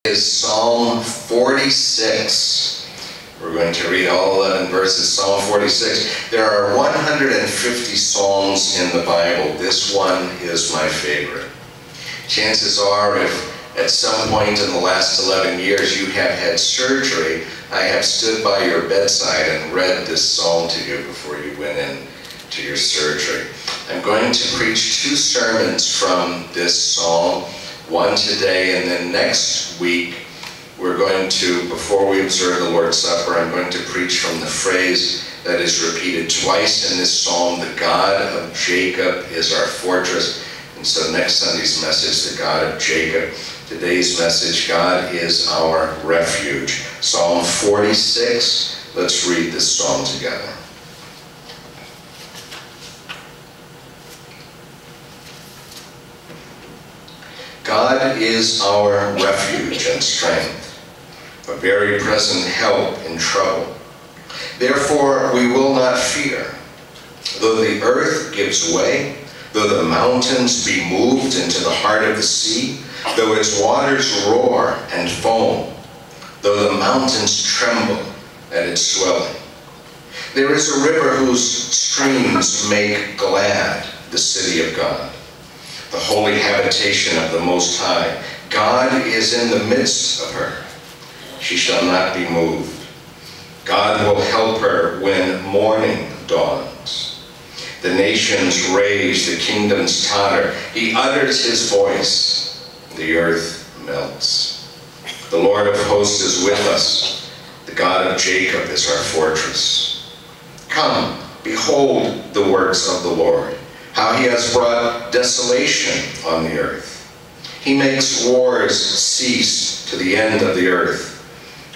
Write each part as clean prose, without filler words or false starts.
Is Psalm 46. We're going to read all 11 verses. Psalm 46. There are 150 psalms in the Bible. This one is my favorite. Chances are, if at some point in the last 11 years you have had surgery, I have stood by your bedside and read this psalm to you before you went in to your surgery. I'm going to preach 2 sermons from this psalm. One today, and then next week we're going to, before we observe the Lord's Supper, I'm going to preach from the phrase that is repeated twice in this psalm, the God of Jacob is our fortress. And so next Sunday's message, the God of Jacob. Today's message, God is our refuge. Psalm 46, let's read this psalm together. God is our refuge and strength, a very present help in trouble. Therefore we will not fear, though the earth gives way, though the mountains be moved into the heart of the sea, though its waters roar and foam, though the mountains tremble at its swelling. There is a river whose streams make glad the city of God, the holy habitation of the Most High. God is in the midst of her. She shall not be moved. God will help her when morning dawns. The nations rage, the kingdoms totter. He utters his voice, the earth melts. The Lord of hosts is with us. The God of Jacob is our fortress. Come, behold the works of the Lord, how he has brought desolation on the earth. He makes wars cease to the end of the earth.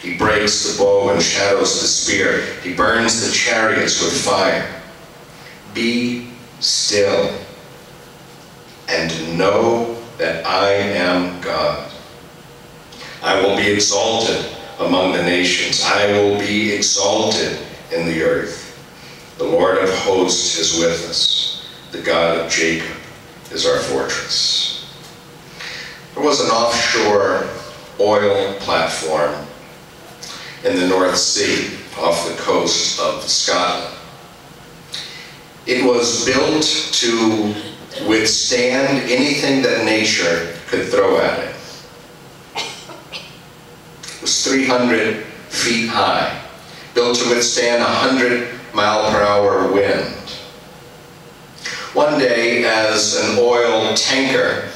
He breaks the bow and shatters the spear. He burns the chariots with fire. Be still and know that I am God. I will be exalted among the nations. I will be exalted in the earth. The Lord of hosts is with us. The God of Jacob is our fortress. There was an offshore oil platform in the North Sea off the coast of Scotland. It was built to withstand anything that nature could throw at it. It was 300 feet high, built to withstand 100-mile-per-hour wind. One day, as an oil tanker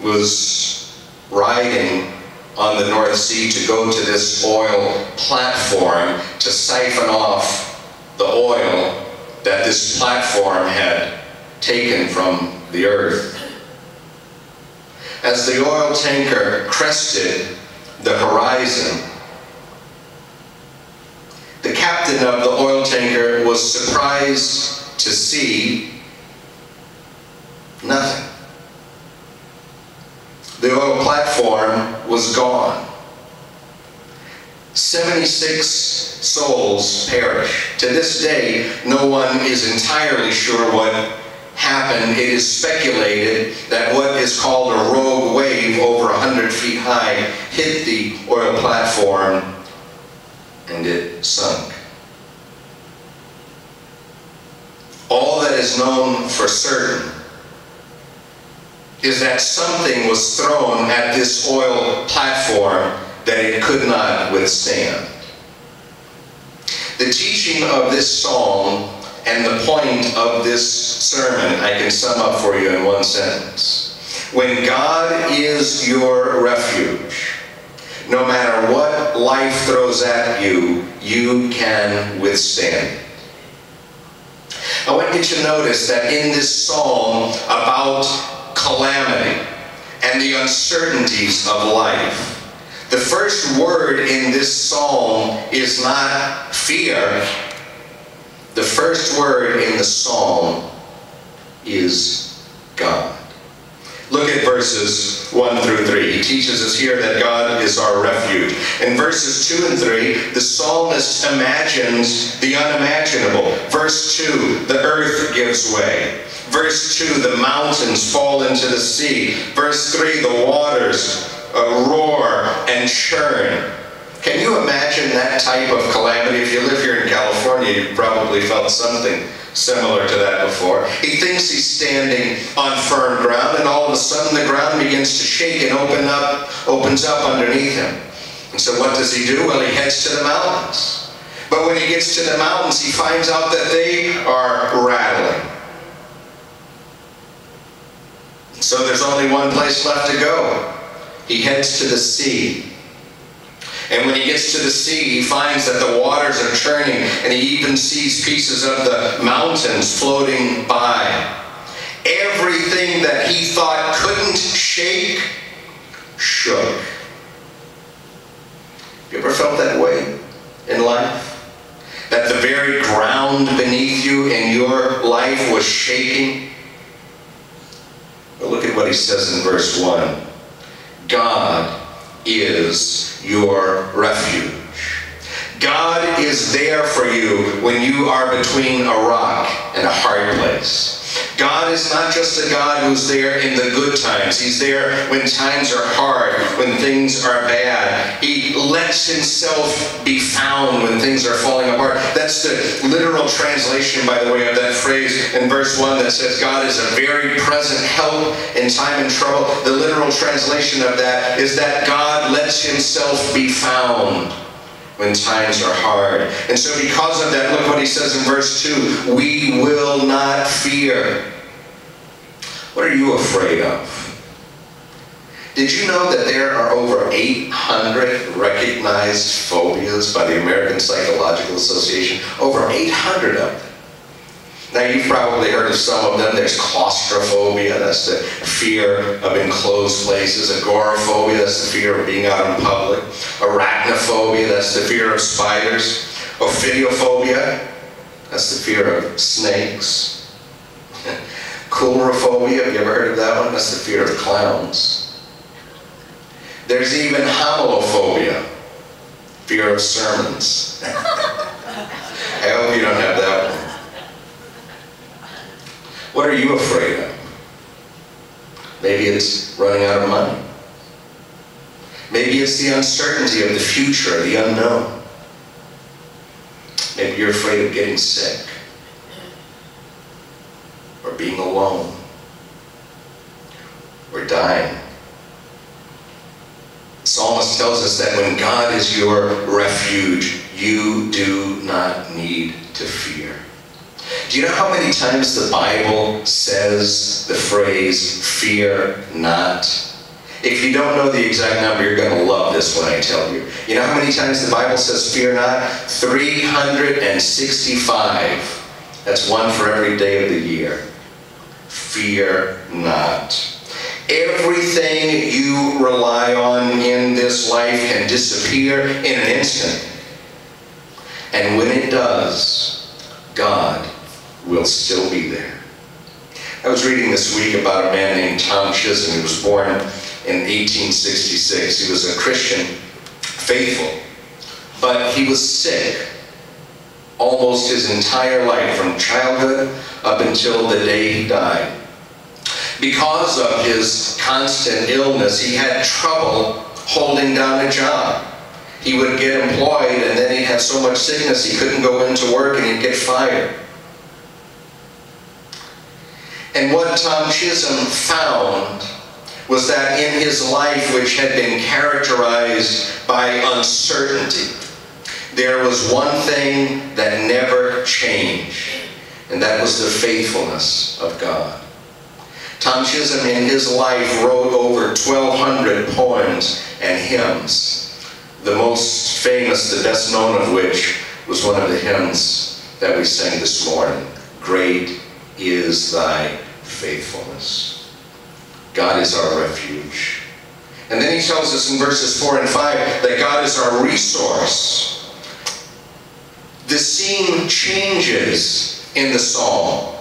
was riding on the North Sea to go to this oil platform to siphon off the oil that this platform had taken from the earth. As the oil tanker crested the horizon, the captain of the oil tanker was surprised to see nothing. The oil platform was gone. 76 souls perished. To this day, no one is entirely sure what happened. It is speculated that what is called a rogue wave over 100 feet high hit the oil platform and it sunk. All that is known for certain is that something was thrown at this oil platform that it could not withstand. The teaching of this psalm and the point of this sermon I can sum up for you in one sentence. When God is your refuge, no matter what life throws at you, you can withstand it. I want you to notice that in this psalm about calamity and the uncertainties of life, the first word in this psalm is not fear. The first word in the psalm is God. Look at verses 1 through 3. He teaches us here that God is our refuge. In verses 2 and 3, the psalmist imagines the unimaginable. Verse 2, the earth gives way. Verse 2, the mountains fall into the sea. Verse 3, the waters roar and churn. Can you imagine that type of calamity? If you live here in California, you've probably felt something similar to that before. He thinks he's standing on firm ground, and all of a sudden the ground begins to shake and opens up underneath him. And so what does he do? Well, he heads to the mountains. But when he gets to the mountains, he finds out that they are rattling. So there's only one place left to go. He heads to the sea. And when he gets to the sea, he finds that the waters are churning, and he even sees pieces of the mountains floating by. Everything that he thought couldn't shake, shook. You ever felt that way in life? That the very ground beneath you in your life was shaking? Well, look at what he says in verse 1. God is your refuge. God is there for you when you are between a rock and a hard place. God is not just a God who's there in the good times. He's there when times are hard, when things are bad. He lets himself be found when things are falling apart. That's the literal translation, by the way, of that phrase in verse 1 that says God is a very present help in time and trouble. The literal translation of that is that God lets himself be found when times are hard. And so because of that, look what he says in verse 2. We will not fear. What are you afraid of? Did you know that there are over 800 recognized phobias by the American Psychological Association? Over 800 of them. Now, you've probably heard of some of them. There's claustrophobia, that's the fear of enclosed places. Agoraphobia, that's the fear of being out in public. Arachnophobia, that's the fear of spiders. Ophidiophobia, that's the fear of snakes. Coulrophobia, have you ever heard of that one? That's the fear of clowns. There's even homilophobia, fear of sermons. I hope you don't have that one. What are you afraid of? Maybe it's running out of money. Maybe it's the uncertainty of the future, the unknown. Maybe you're afraid of getting sick, or being alone, or dying. The psalmist tells us that when God is your refuge, you do not need to fear. Do you know how many times the Bible says the phrase, fear not? If you don't know the exact number, you're going to love this when I tell you. You know how many times the Bible says fear not? 365. That's one for every day of the year. Fear not. Everything you rely on in this life can disappear in an instant. And when it does, God will still be there. I was reading this week about a man named Tom Chisholm. He was born in 1866. He was a Christian, faithful, but he was sick almost his entire life, from childhood up until the day he died. Because of his constant illness, he had trouble holding down a job. He would get employed, and then he'd have so much sickness he couldn't go into work, and he'd get fired. And what Tom Chisholm found was that in his life, which had been characterized by uncertainty, there was one thing that never changed, and that was the faithfulness of God. Tom Chisholm in his life wrote over 1,200 poems and hymns, the most famous, the best known of which was one of the hymns that we sang this morning, Great is thy faithfulness. God is our refuge. And then he tells us in verses 4 and 5 that God is our resource. The scene changes in the psalm.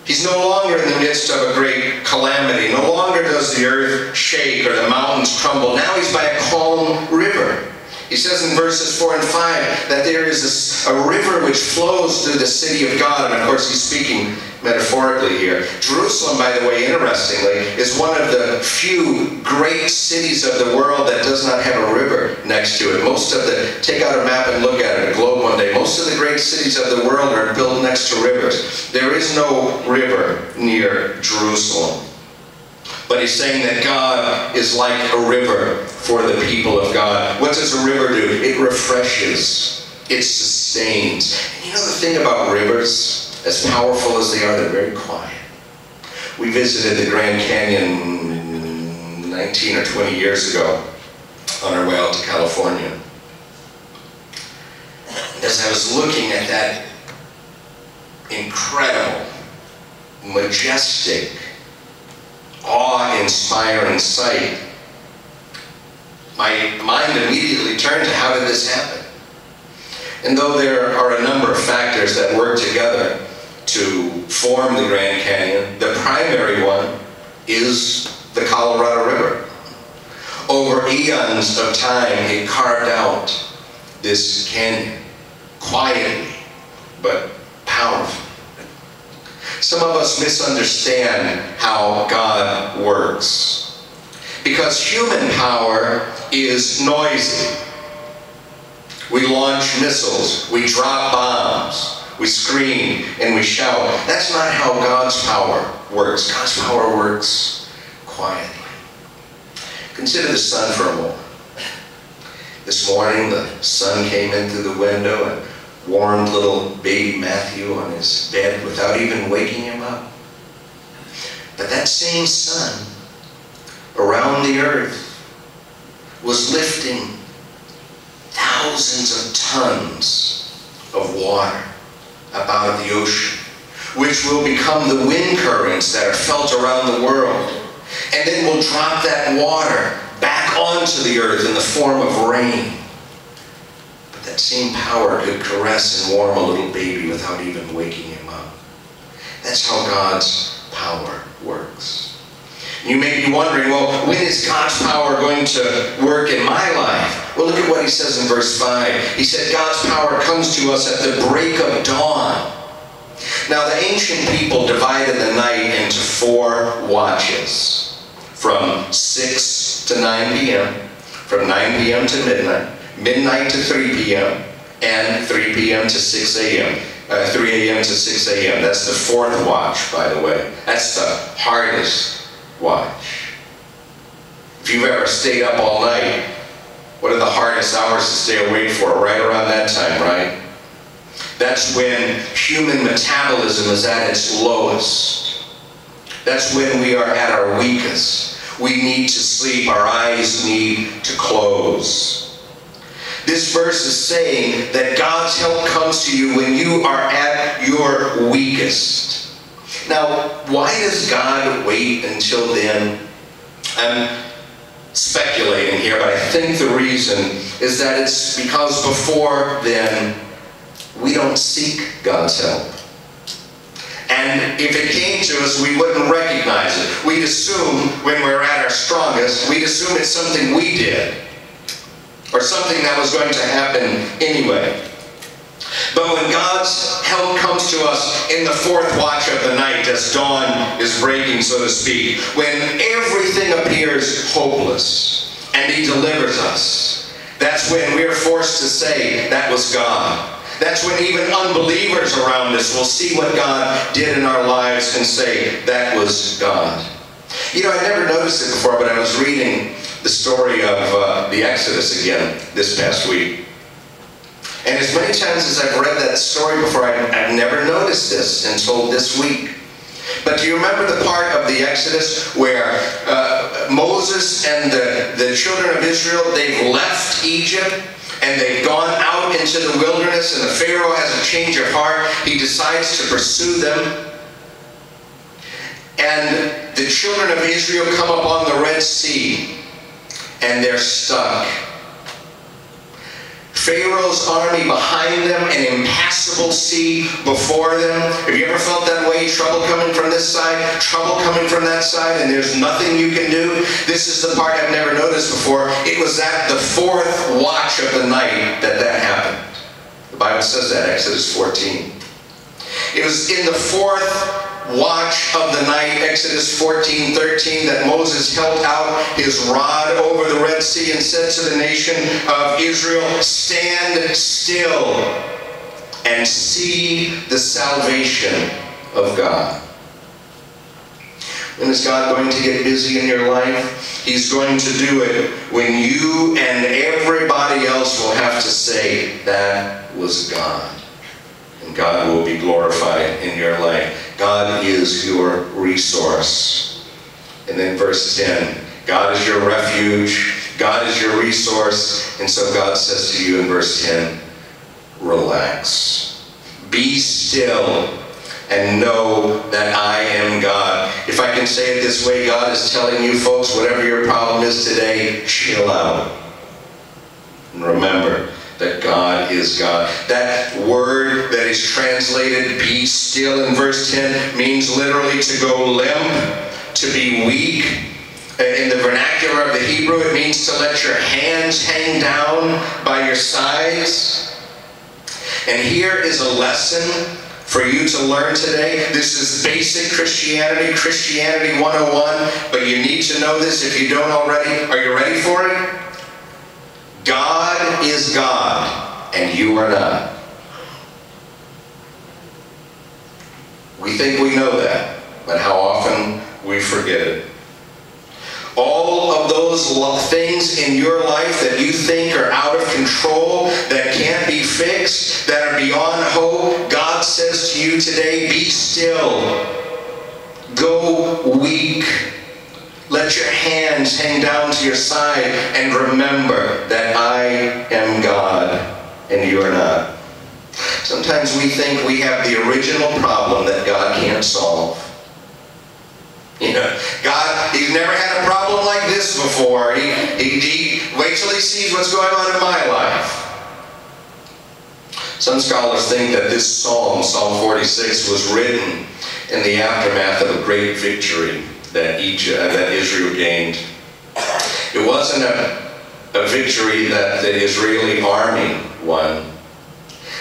He's no longer in the midst of a great calamity. No longer does the earth shake or the mountains crumble. Now he's by a calm river. He says in verses 4 and 5 that there is a river which flows through the city of God. And of course he's speaking metaphorically here. Jerusalem, by the way, interestingly, is one of the few great cities of the world that does not have a river next to it. Take out a map and look at it, a globe one day. Most of the great cities of the world are built next to rivers. There is no river near Jerusalem. But he's saying that God is like a river for the people of God. What does a river do? It refreshes. It sustains. And you know the thing about rivers, as powerful as they are, they're very quiet. We visited the Grand Canyon 19 or 20 years ago on our way out to California. And as I was looking at that incredible, majestic, awe-inspiring sight, my mind immediately turned to how did this happen? And though there are a number of factors that work together to form the Grand Canyon, the primary one is the Colorado River. Over eons of time, it carved out this canyon, quietly but powerfully. Some of us misunderstand how God works, because human power is noisy. We launch missiles, we drop bombs, we scream and we shout. That's not how God's power works. God's power works quietly. Consider the sun for a moment. This morning the sun came in through the window and warmed little baby Matthew on his bed without even waking him up. But that same sun around the earth was lifting thousands of tons of water up out of the ocean, which will become the wind currents that are felt around the world. And then we'll drop that water back onto the earth in the form of rain. But that same power could caress and warm a little baby without even waking him up. That's how God's power works. You may be wondering, well, when is God's power going to work in my life? Well, look at what he says in verse 5. He said God's power comes to us at the break of dawn. Now, the ancient people divided the night into 4 watches, from 6 to 9 p.m., from 9 p.m. to midnight, midnight to 3 p.m., and 3 p.m. to 6 a.m., 3 a.m. to 6 a.m. That's the 4th watch, by the way. That's the hardest watch. If you've ever stayed up all night, what are the hardest hours to stay awake for? Right around that time, right? That's when human metabolism is at its lowest. That's when we are at our weakest. We need to sleep. Our eyes need to close. This verse is saying that God's help comes to you when you are at your weakest. Now, why does God wait until then? I'm speculating here, but I think the reason is that it's because before then, we don't seek God's help. And if it came to us, we wouldn't recognize it. We'd assume when we're at our strongest, we'd assume it's something we did, or something that was going to happen anyway. But when God's help comes to us in the 4th watch of the night, as dawn is breaking, so to speak, when everything appears hopeless and he delivers us, that's when we're forced to say, that was God. That's when even unbelievers around us will see what God did in our lives and say, that was God. You know, I never noticed it before, but I was reading the story of the Exodus again this past week. And as many times as I've read that story before, I've never noticed this until this week. But do you remember the part of the Exodus where Moses and the children of Israel, they've left Egypt and they've gone out into the wilderness, and the Pharaoh has a change of heart. He decides to pursue them. And the children of Israel come up on the Red Sea, and they're stuck. Pharaoh's army behind them, an impassable sea before them. Have you ever felt that way? Trouble coming from this side, trouble coming from that side, and there's nothing you can do? This is the part I've never noticed before. It was at the 4th watch of the night that happened. The Bible says that, Exodus 14. It was in the 4th watch of the night, Exodus 14:13, that Moses held out his rod over the Red Sea and said to the nation of Israel, "Stand still and see the salvation of God." When is God going to get busy in your life? He's going to do it when you and everybody else will have to say, "That was God." And God will be glorified in your life. God is your resource. And then verse 10, God is your refuge. God is your resource. And so God says to you in verse 10, relax. Be still and know that I am God. If I can say it this way, God is telling you folks, whatever your problem is today, chill out. And remember that God is God. That word that is translated "be still" in verse 10 means literally to go limp, to be weak. In the vernacular of the Hebrew, it means to let your hands hang down by your sides. And here is a lesson for you to learn today. This is basic Christianity, Christianity 101, but you need to know this if you don't already. Are you ready for it? God is God, and you are not. We think we know that, but how often we forget it. All of those things in your life that you think are out of control, that can't be fixed, that are beyond hope, God says to you today, be still. Go weak. Let your hands hang down to your side and remember that I am God and you are not. Sometimes we think we have the original problem that God can't solve. You know, God, He's never had a problem like this before. Wait till He sees what's going on in my life. Some scholars think that this psalm, Psalm 46, was written in the aftermath of a great victory that Israel gained. It wasn't a victory that the Israeli army won.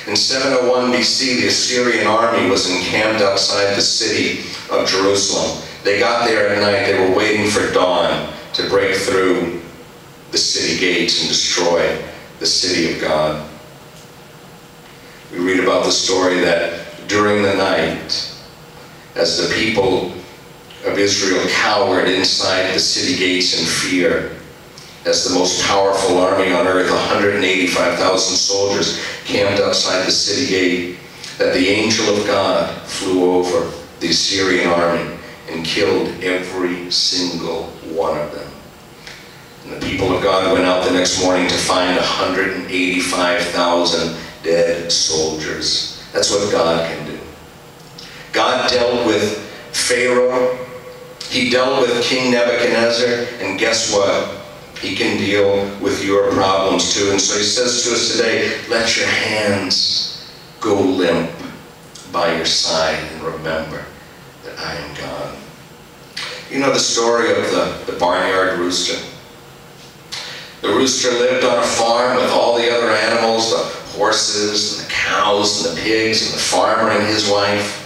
In 701 BC, the Assyrian army was encamped outside the city of Jerusalem. They got there at night. They were waiting for dawn to break through the city gates and destroy the city of God. We read about the story that during the night, as the people of Israel cowered inside the city gates in fear, as the most powerful army on earth, 185,000 soldiers camped outside the city gate, that the angel of God flew over the Assyrian army and killed every single one of them. And the people of God went out the next morning to find 185,000 dead soldiers. That's what God can do. God dealt with Pharaoh. He dealt with King Nebuchadnezzar. And guess what? He can deal with your problems too. And so He says to us today, let your hands go limp by your side and remember that I am God. You know the story of the barnyard rooster? The rooster lived on a farm with all the other animals, the horses and the cows and the pigs and the farmer and his wife.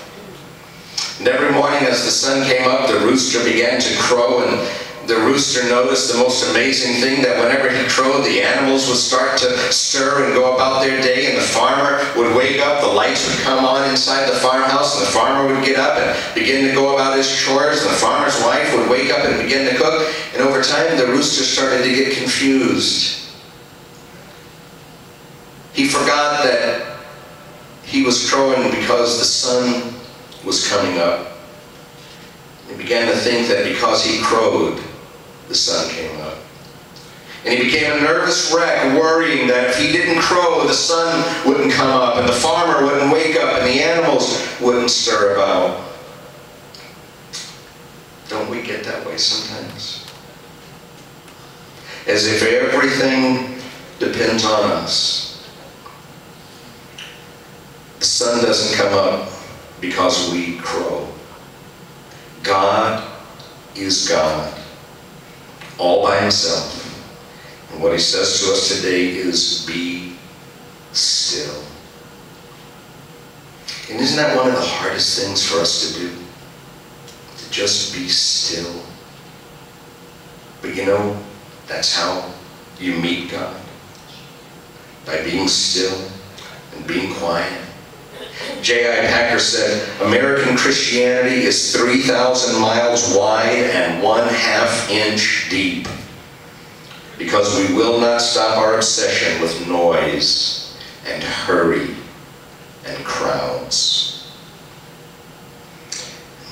And every morning as the sun came up, the rooster began to crow, and the rooster noticed the most amazing thing, that whenever he crowed, the animals would start to stir and go about their day, and the farmer would wake up, the lights would come on inside the farmhouse, and the farmer would get up and begin to go about his chores, and the farmer's wife would wake up and begin to cook, and over time the rooster started to get confused. He forgot that he was crowing because the sun was coming up. He began to think that because he crowed, the sun came up. And he became a nervous wreck, worrying that if he didn't crow, the sun wouldn't come up, and the farmer wouldn't wake up, and the animals wouldn't stir about. Don't we get that way sometimes? As if everything depends on us. The sun doesn't come up because we crow. God is God, all by Himself. And what He says to us today is, be still. And isn't that one of the hardest things for us to do? just be still. But you know, that's how you meet God. By being still and being quiet. J.I. Packer said, American Christianity is 3,000 miles wide and 1/2 inch deep, because we will not stop our obsession with noise and hurry and crowds.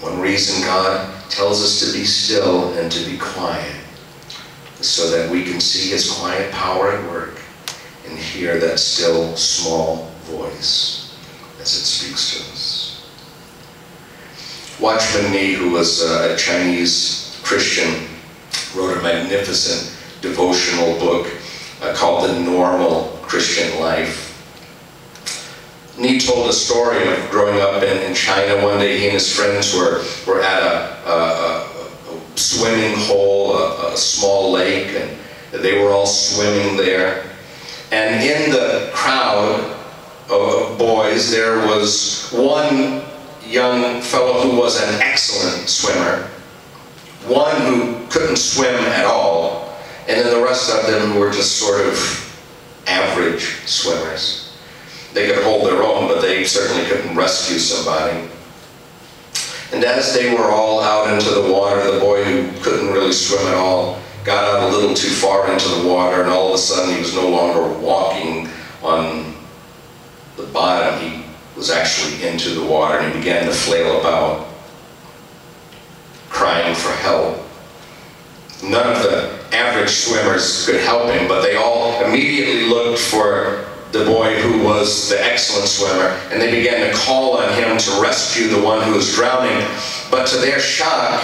One reason God tells us to be still and to be quiet is so that we can see His quiet power at work and hear that still small voice as it speaks to us. Watchman Nee, who was a Chinese Christian, wrote a magnificent devotional book called The Normal Christian Life. Nee told a story of growing up in China. One day he and his friends were at a swimming hole, a small lake, and they were all swimming there. And in the crowd of boys, there was one young fellow who was an excellent swimmer, one who couldn't swim at all, and then the rest of them were just sort of average swimmers. They could hold their own, but they certainly couldn't rescue somebody. And as they were all out into the water, the boy who couldn't really swim at all got out a little too far into the water, and all of a sudden he was no longer walking on the bottom. He was actually into the water, and he began to flail about, crying for help. None of the average swimmers could help him, but they all immediately looked for the boy who was the excellent swimmer, and they began to call on him to rescue the one who was drowning. But to their shock,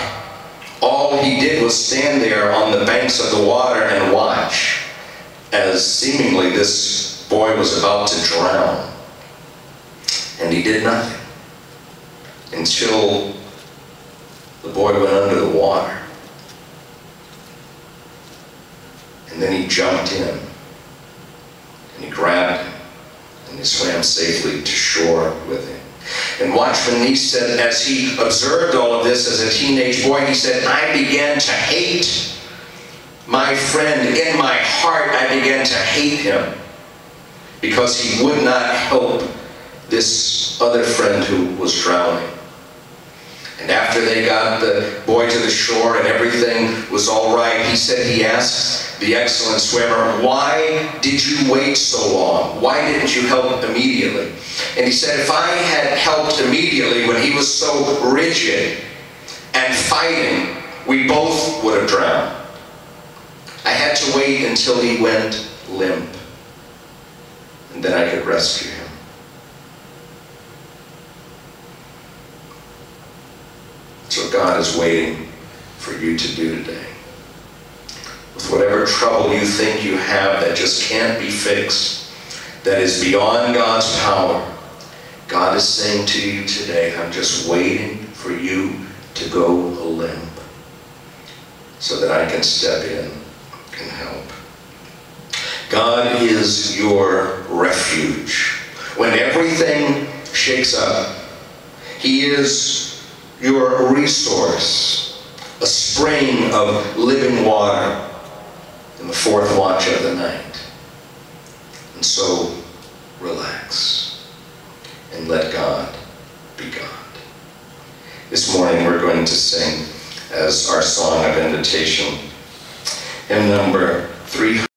all he did was stand there on the banks of the water and watch as seemingly this boy was about to drown. And he did nothing until the boy went under the water. And then he jumped in, and he grabbed him, and he swam safely to shore with him. And Watchman Nee said, as he observed all of this as a teenage boy, he said, I began to hate my friend. In my heart, I began to hate him because he would not help this other friend who was drowning. And after they got the boy to the shore and everything was all right, he said he asked the excellent swimmer, why did you wait so long? Why didn't you help immediately? And he said, if I had helped immediately when he was so rigid and fighting, we both would have drowned. I had to wait until he went limp, and then I could rescue him. That's what God is waiting for you to do today. With whatever trouble you think you have that just can't be fixed, that is beyond God's power, God is saying to you today, I'm just waiting for you to go limp so that I can step in and help. God is your refuge. When everything shakes up, He is your resource, a spring of living water in the fourth watch of the night. And so, relax and let God be God. This morning we're going to sing as our song of invitation, hymn number 300.